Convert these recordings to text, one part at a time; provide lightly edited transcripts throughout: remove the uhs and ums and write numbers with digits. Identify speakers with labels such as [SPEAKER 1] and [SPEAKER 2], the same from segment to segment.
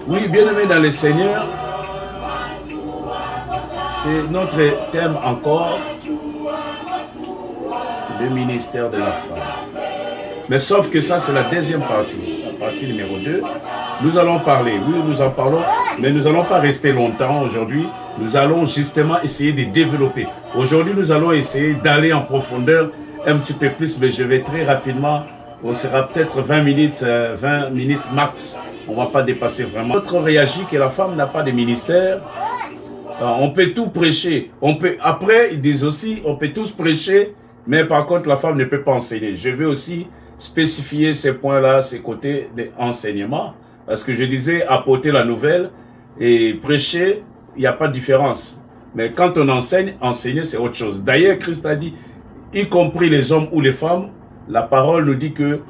[SPEAKER 1] Oui, bien-aimés dans le Seigneur, c'est notre thème encore, le ministère de la femme. Mais sauf que ça, c'est la deuxième partie, la partie numéro 2. Nous allons parler, oui, nous en parlons, mais nous n'allons pas rester longtemps aujourd'hui. Nous allons justement essayer de développer. Aujourd'hui, nous allons essayer d'aller en profondeur un petit peu plus, mais je vais très rapidement. On sera peut-être 20 minutes max. On ne va pas dépasser vraiment. Notre réagit que la femme n'a pas de ministère. On peut tout prêcher. Après, ils disent aussi, on peut tous prêcher, mais par contre, la femme ne peut pas enseigner. Je vais aussi spécifier ces points-là, ces côtés d'enseignement. Parce que je disais, apporter la nouvelle et prêcher, il n'y a pas de différence. Mais quand on enseigne, enseigner, c'est autre chose. D'ailleurs, Christ a dit, y compris les hommes ou les femmes, la parole nous dit que,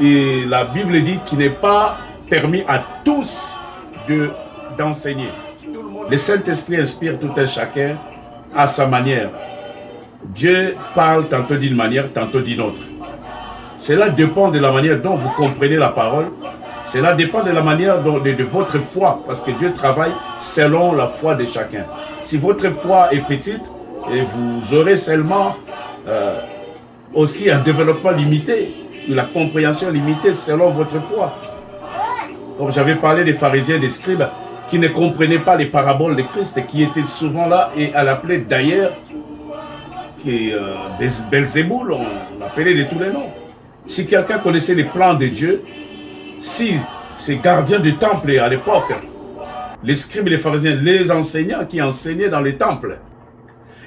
[SPEAKER 1] et la Bible dit qu'il n'est pas permis à tous d'enseigner. Le Saint-Esprit inspire tout un chacun à sa manière. Dieu parle tantôt d'une manière, tantôt d'une autre. Cela dépend de la manière dont vous comprenez la parole. Cela dépend de la manière de votre foi, parce que Dieu travaille selon la foi de chacun. Si votre foi est petite, et vous aurez seulement aussi un développement limité, la compréhension limitée selon votre foi. Comme j'avais parlé des pharisiens et des scribes qui ne comprenaient pas les paraboles de Christ et qui étaient souvent là, et à l'appeler d'ailleurs Belzéboul, on l'appelait de tous les noms. Si quelqu'un connaissait les plans de Dieu, si ces gardiens du temple à l'époque, les scribes et les pharisiens, les enseignants qui enseignaient dans les temples,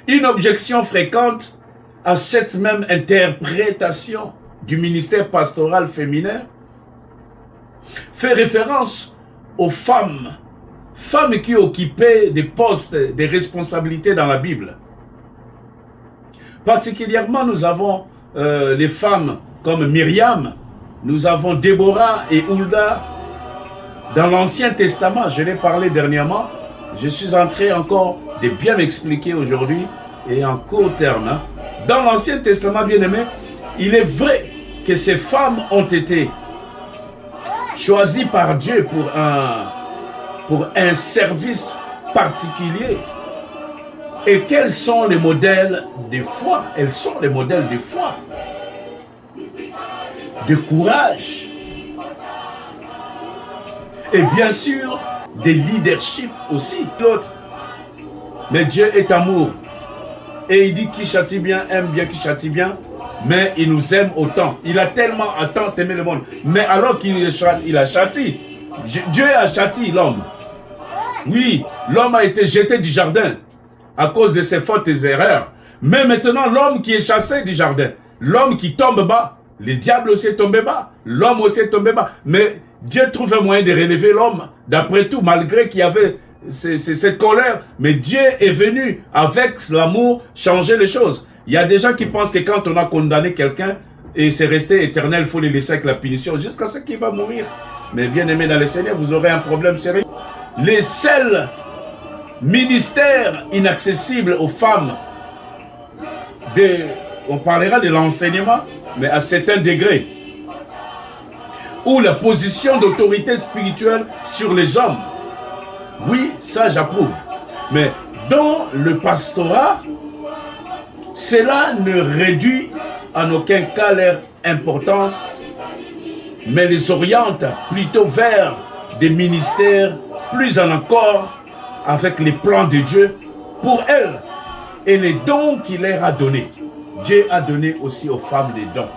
[SPEAKER 1] une objection fréquente à cette même interprétation du ministère pastoral féminin fait référence aux femmes qui occupaient des postes, des responsabilités dans la Bible. Particulièrement, nous avons les femmes comme Myriam, nous avons Déborah et Hulda. Dans l'Ancien Testament, je l'ai parlé dernièrement, je suis en train encore de bien m'expliquer aujourd'hui et en court terme. Dans l'Ancien Testament, bien-aimé, il est vrai que ces femmes ont été choisies par Dieu pour un service particulier. Et quels sont les modèles de foi? Elles sont les modèles de foi, de courage, et bien sûr, de leadership aussi. L'autre. Mais Dieu est amour. Et il dit qui châtie bien, aime bien qui châtie bien, mais il nous aime autant. Il a tellement tant aimé le monde. Mais alors qu'il a châti, Dieu a châti l'homme. Oui, l'homme a été jeté du jardin à cause de ses fautes et ses erreurs. Mais maintenant, l'homme qui est chassé du jardin, l'homme qui tombe bas, le diable aussi est tombé bas, l'homme aussi est tombé bas. Mais Dieu trouve un moyen de relever l'homme. D'après tout, malgré qu'il y avait cette colère, mais Dieu est venu avec l'amour changer les choses. Il y a des gens qui pensent que quand on a condamné quelqu'un et c'est resté éternel, il faut le laisser avec la punition jusqu'à ce qu'il va mourir. Mais bien aimé dans le Seigneur, vous aurez un problème sérieux. Les seuls ministères inaccessibles aux femmes, on parlera de l'enseignement, mais à certains degrés, ou la position d'autorité spirituelle sur les hommes. Oui, ça j'approuve. Mais dans le pastorat, cela ne réduit en aucun cas leur importance, mais les oriente plutôt vers des ministères plus en accord avec les plans de Dieu pour elles et les dons qu'il leur a donnés. Dieu a donné aussi aux femmes des dons.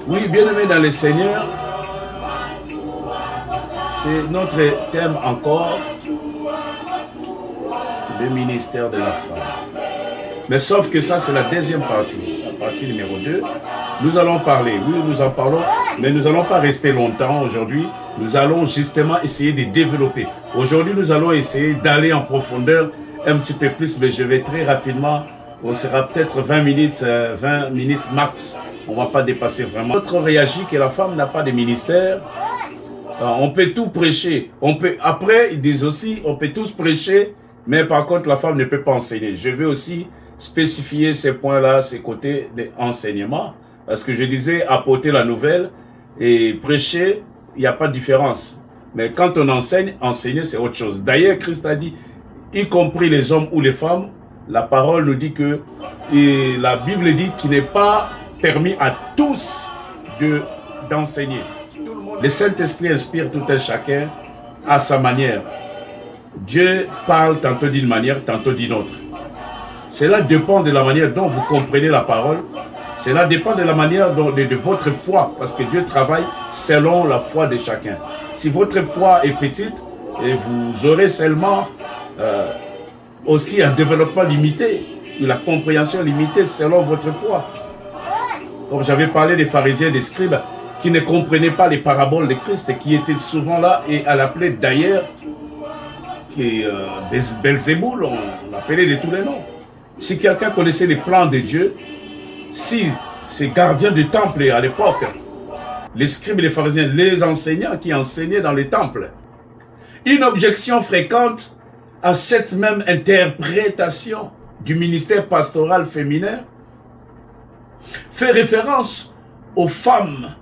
[SPEAKER 1] Oui, bien-aimés dans le Seigneur, c'est notre thème encore, le ministère de la femme. Mais sauf que ça, c'est la deuxième partie, la partie numéro 2. Nous allons parler, oui, nous en parlons, mais nous n'allons pas rester longtemps aujourd'hui. Nous allons justement essayer de développer. Aujourd'hui, nous allons essayer d'aller en profondeur un petit peu plus, mais je vais très rapidement. On sera peut-être 20 minutes max. On ne va pas dépasser vraiment. L'autre réagit que la femme n'a pas de ministère. On peut tout prêcher. Après, ils disent aussi, on peut tous prêcher, mais par contre, la femme ne peut pas enseigner. Je vais aussi spécifier ces points-là, ces côtés d'enseignement. Parce que je disais, apporter la nouvelle et prêcher, il n'y a pas de différence. Mais quand on enseigne, enseigner, c'est autre chose. D'ailleurs, Christ a dit, y compris les hommes ou les femmes, la parole nous dit que, et la Bible dit qu'il n'est pas permis à tous d'enseigner. Le Saint-Esprit inspire tout un chacun à sa manière. Dieu parle tantôt d'une manière, tantôt d'une autre. Cela dépend de la manière dont vous comprenez la parole. Cela dépend de la manière de votre foi, parce que Dieu travaille selon la foi de chacun. Si votre foi est petite, et vous aurez seulement aussi un développement limité, la compréhension limitée selon votre foi. Comme j'avais parlé des pharisiens et des scribes qui ne comprenaient pas les paraboles de Christ et qui étaient souvent là, et à l'appeler d'ailleurs Belzéboul, on l'appelait de tous les noms. Si quelqu'un connaissait les plans de Dieu, si ces gardiens du temple à l'époque, les scribes et les pharisiens, les enseignants qui enseignaient dans les temples, une objection fréquente à cette même interprétation du ministère pastoral féminin fait référence aux femmes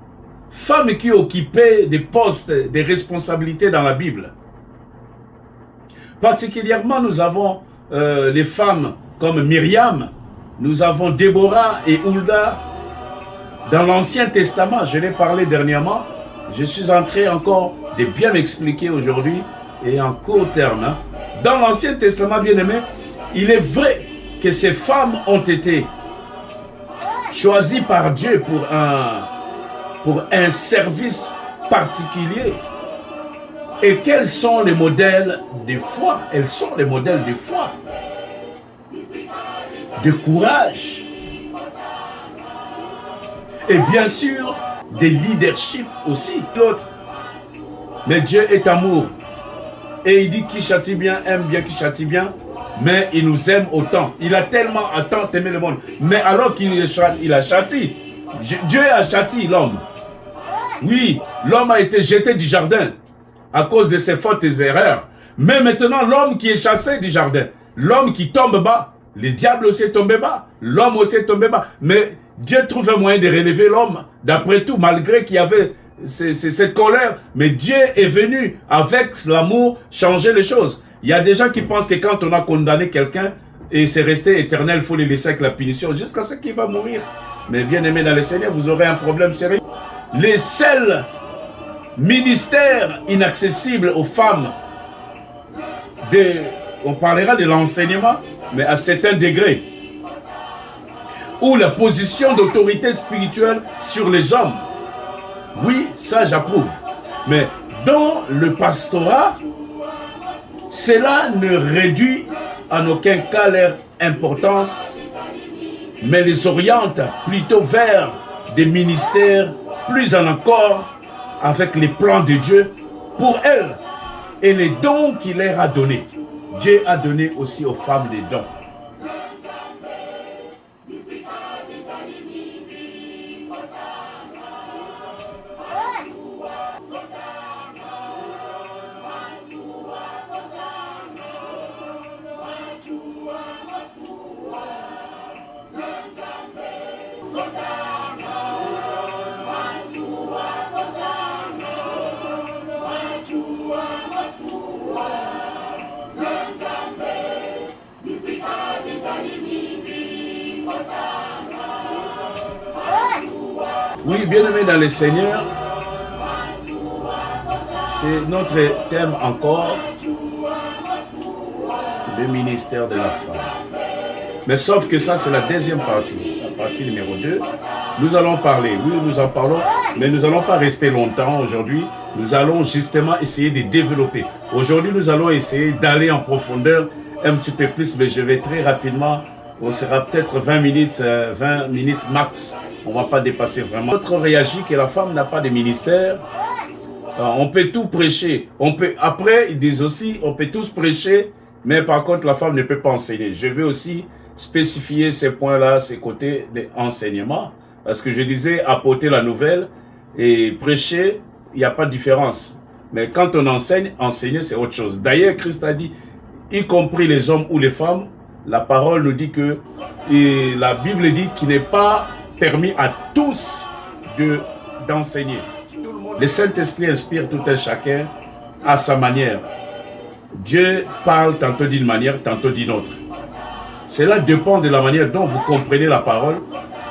[SPEAKER 1] qui occupaient des postes, des responsabilités dans la Bible. Particulièrement, nous avons les femmes comme Myriam, nous avons Déborah et Hulda. Dans l'Ancien Testament, je l'ai parlé dernièrement, je suis en train encore de bien m'expliquer aujourd'hui et en court terme. Hein. Dans l'Ancien Testament, bien aimé, il est vrai que ces femmes ont été choisies par Dieu pour un service particulier. Et quels sont les modèles de foi? Elles sont les modèles de foi, de courage, et bien sûr, de leadership aussi. L'autre. Mais Dieu est amour. Et il dit qui châtie bien, aime bien qui châtie bien, mais il nous aime autant. Il a tellement tant aimé le monde. Mais alors qu'il a châti, Dieu a châti l'homme. Oui, l'homme a été jeté du jardin à cause de ses fautes et ses erreurs. Mais maintenant, l'homme qui est chassé du jardin, l'homme qui tombe bas, le diable aussi est tombé bas, l'homme aussi est tombé bas. Mais Dieu trouve un moyen de relever l'homme. D'après tout, malgré qu'il y avait cette colère, mais Dieu est venu avec l'amour changer les choses. Il y a des gens qui pensent que quand on a condamné quelqu'un et c'est resté éternel, il faut les laisser avec la punition jusqu'à ce qu'il va mourir. Mais bien aimé dans le Seigneur, vous aurez un problème sérieux. Les seuls ministères inaccessibles aux femmes, on parlera de l'enseignement, mais à certains degrés, ou la position d'autorité spirituelle sur les hommes. Oui, ça j'approuve. Mais dans le pastorat, cela ne réduit en aucun cas leur importance, mais les oriente plutôt vers des ministères plus en accord avec les plans de Dieu pour elles et les dons qu'il leur a donnés. Dieu a donné aussi aux femmes des dons. Oui, bien-aimés dans le Seigneur, c'est notre thème encore, le ministère de la femme. Mais sauf que ça, c'est la deuxième partie, la partie numéro 2. Nous allons parler, oui, nous en parlons, mais nous n'allons pas rester longtemps aujourd'hui. Nous allons justement essayer de développer. Aujourd'hui, nous allons essayer d'aller en profondeur un petit peu plus, mais je vais très rapidement on sera peut-être 20 minutes max. On ne va pas dépasser vraiment. L'autre réagit que la femme n'a pas de ministère. On peut tout prêcher. Après, ils disent aussi, on peut tous prêcher, mais par contre, la femme ne peut pas enseigner. Je vais aussi spécifier ces points-là, ces côtés d'enseignement, parce que je disais apporter la nouvelle et prêcher, il n'y a pas de différence. Mais quand on enseigne, enseigner, c'est autre chose. D'ailleurs, Christ a dit, y compris les hommes ou les femmes, la parole nous dit que, et la Bible dit qu'il n'est pas permis à tous d'enseigner. Le Saint-Esprit inspire tout un chacun à sa manière. Dieu parle tantôt d'une manière, tantôt d'une autre. Cela dépend de la manière dont vous comprenez la parole.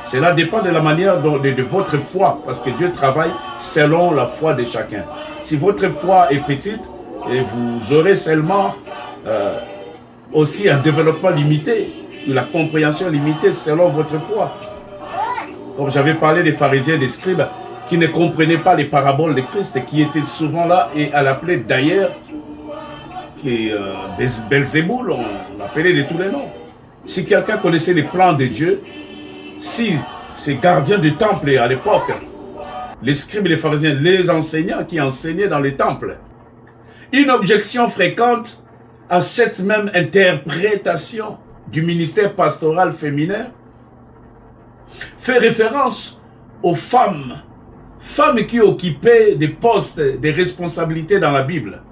[SPEAKER 1] Cela dépend de la manière de votre foi, parce que Dieu travaille selon la foi de chacun. Si votre foi est petite, et vous aurez seulement aussi un développement limité, la compréhension limitée selon votre foi. Comme j'avais parlé des pharisiens et des scribes, qui ne comprenaient pas les paraboles de Christ, et qui étaient souvent là, et à l'appeler d'ailleurs, Belzéboul, on l'appelait de tous les noms. Si quelqu'un connaissait les plans de Dieu, si ces gardiens du temple à l'époque, les scribes et les pharisiens, les enseignants qui enseignaient dans les temples, une objection fréquente à cette même interprétation du ministère pastoral féminin fait référence aux femmes qui occupaient des postes, des responsabilités dans la Bible.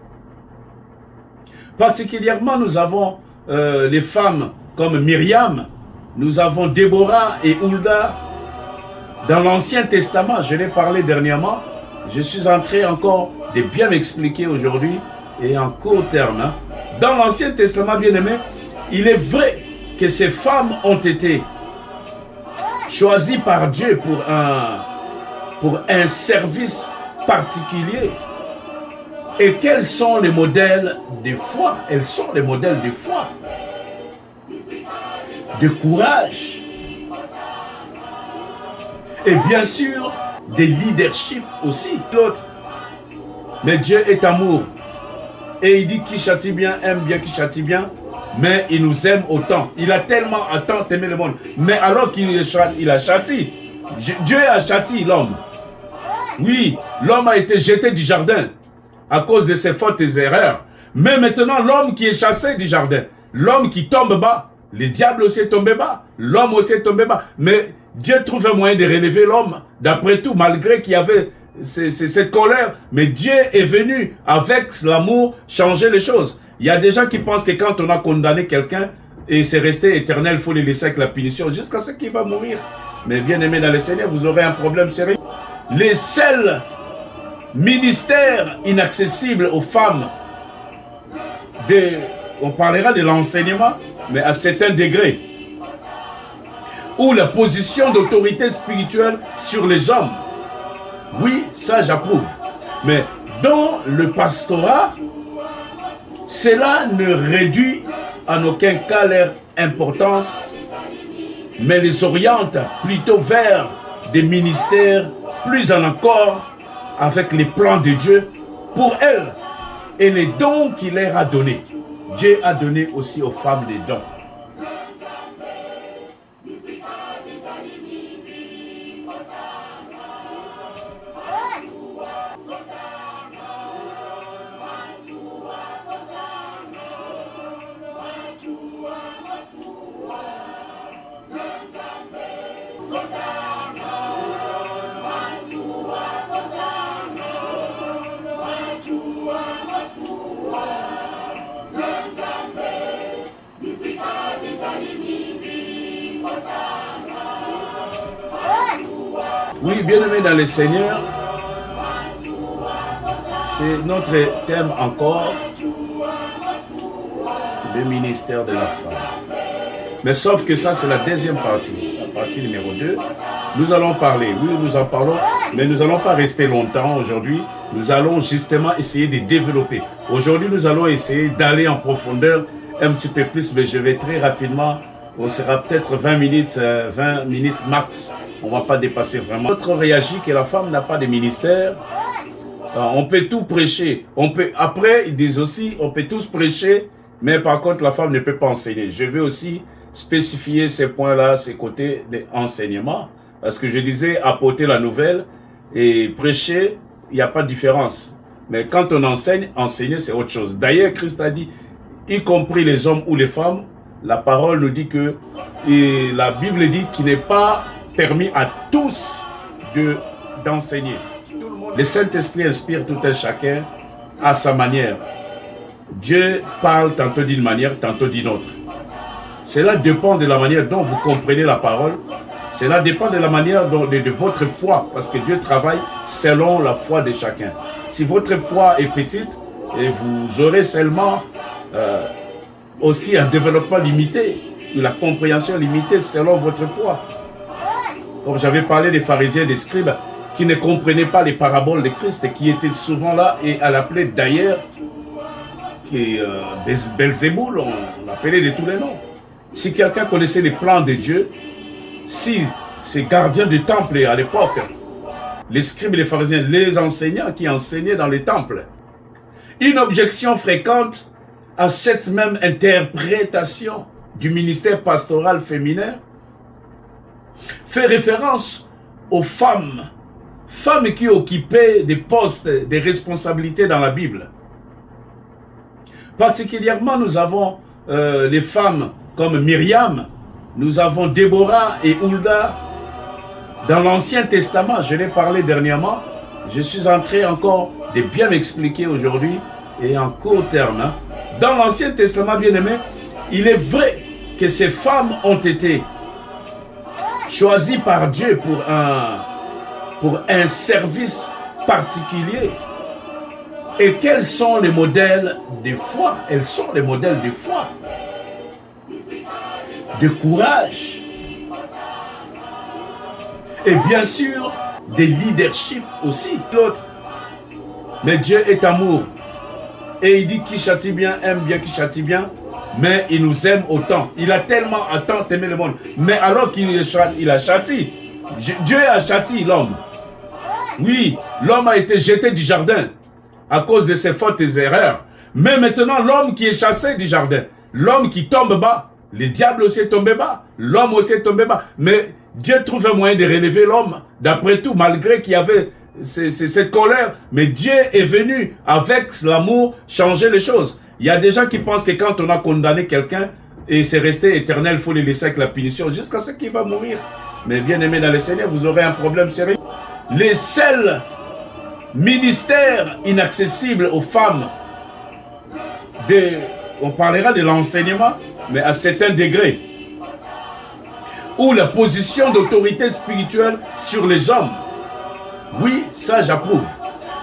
[SPEAKER 1] Particulièrement, nous avons les femmes comme Myriam, nous avons Déborah et Hulda. Dans l'Ancien Testament, je l'ai parlé dernièrement, je suis en train encore de bien m'expliquer aujourd'hui et en court terme. Hein. Dans l'Ancien Testament, bien aimé, il est vrai que ces femmes ont été choisies par Dieu pour un service particulier. Et quels sont les modèles de foi? Elles sont les modèles de foi, de courage, et bien sûr, de leadership aussi. L'autre. Mais Dieu est amour. Et il dit qui châtie bien, aime bien qui châtie bien, mais il nous aime autant. Il a tellement tant aimé le monde. Mais alors qu'il a châti, Dieu a châti l'homme. Oui, l'homme a été jeté du jardin à cause de ses fautes et ses erreurs. Mais maintenant, l'homme qui est chassé du jardin, l'homme qui tombe bas, le diable aussi est tombé bas, l'homme aussi est tombé bas. Mais Dieu trouve un moyen de relever l'homme. D'après tout, malgré qu'il y avait cette colère, mais Dieu est venu avec l'amour changer les choses. Il y a des gens qui pensent que quand on a condamné quelqu'un et c'est resté éternel, il faut le laisser avec la punition jusqu'à ce qu'il va mourir. Mais bien aimé dans le Seigneur, vous aurez un problème sérieux. Les seuls ministères inaccessibles aux femmes, on parlera de l'enseignement, mais à certains degrés, ou la position d'autorité spirituelle sur les hommes. Oui, ça j'approuve. Mais dans le pastorat, cela ne réduit en aucun cas leur importance, mais les oriente plutôt vers des ministères plus en accord avec les plans de Dieu pour elles et les dons qu'il leur a donnés. Dieu a donné aussi aux femmes des dons. Oui, bien-aimés dans le Seigneur, c'est notre thème encore, le ministère de la femme. Mais sauf que ça, c'est la deuxième partie, la partie numéro 2. Nous allons parler, oui, nous en parlons, mais nous n'allons pas rester longtemps aujourd'hui. Nous allons justement essayer de développer. Aujourd'hui, nous allons essayer d'aller en profondeur un petit peu plus, mais je vais très rapidement, on sera peut-être 20 minutes max. On ne va pas dépasser vraiment. L'autre réagit que la femme n'a pas de ministère. On peut tout prêcher. Après, ils disent aussi, on peut tous prêcher, mais par contre, la femme ne peut pas enseigner. Je vais aussi spécifier ces points-là, ces côtés d'enseignement. Parce que je disais, apporter la nouvelle et prêcher, il n'y a pas de différence. Mais quand on enseigne, enseigner, c'est autre chose. D'ailleurs, Christ a dit, y compris les hommes ou les femmes, la parole nous dit que, et la Bible dit qu'il n'est pas permis à tous d'enseigner. Le Saint-Esprit inspire tout un chacun à sa manière. Dieu parle tantôt d'une manière, tantôt d'une autre. Cela dépend de la manière dont vous comprenez la parole. Cela dépend de la manière de votre foi, parce que Dieu travaille selon la foi de chacun. Si votre foi est petite, et vous aurez seulement aussi un développement limité, la compréhension limitée selon votre foi. Comme j'avais parlé des pharisiens et des scribes qui ne comprenaient pas les paraboles de Christ et qui étaient souvent là, et à l'appeler d'ailleurs, qui Belzéboul, on l'appelait de tous les noms. Si quelqu'un connaissait les plans de Dieu, si ces gardiens du temple à l'époque, les scribes et les pharisiens, les enseignants qui enseignaient dans les temples, une objection fréquente à cette même interprétation du ministère pastoral féminin fait référence aux femmes qui occupaient des postes, des responsabilités dans la Bible. Particulièrement, nous avons les femmes comme Myriam, nous avons Déborah et Hulda. Dans l'Ancien Testament, je l'ai parlé dernièrement, je suis en train encore de bien m'expliquer aujourd'hui et en court terme. Hein. Dans l'Ancien Testament, bien aimé, il est vrai que ces femmes ont été choisies par Dieu pour un service particulier. Et quels sont les modèles de foi? Elles sont les modèles de foi, de courage, et bien sûr, de leadership aussi. L'autre. Mais Dieu est amour. Et il dit qui châtie bien, aime bien qui châtie bien, mais il nous aime autant. Il a tellement tant aimé le monde. Mais alors qu'il a châti, Dieu a châti l'homme. Oui, l'homme a été jeté du jardin à cause de ses fautes et ses erreurs. Mais maintenant, l'homme qui est chassé du jardin, l'homme qui tombe bas, le diable aussi est tombé bas, l'homme aussi est tombé bas. Mais Dieu trouve un moyen de relever l'homme. D'après tout, malgré qu'il y avait cette colère, mais Dieu est venu avec l'amour changer les choses. Il y a des gens qui pensent que quand on a condamné quelqu'un et c'est resté éternel, il faut le laisser avec la punition jusqu'à ce qu'il va mourir. Mais bien aimé dans le Seigneur, vous aurez un problème sérieux. Les seuls ministères inaccessibles aux femmes, on parlera de l'enseignement, mais à certains degrés, ou la position d'autorité spirituelle sur les hommes. Oui, ça j'approuve.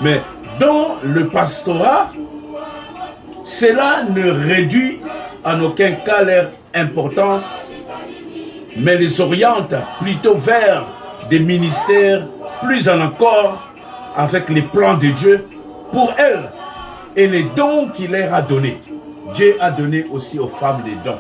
[SPEAKER 1] Mais dans le pastorat, cela ne réduit en aucun cas leur importance, mais les oriente plutôt vers des ministères plus en accord avec les plans de Dieu pour elles et les dons qu'il leur a donnés. Dieu a donné aussi aux femmes des dons.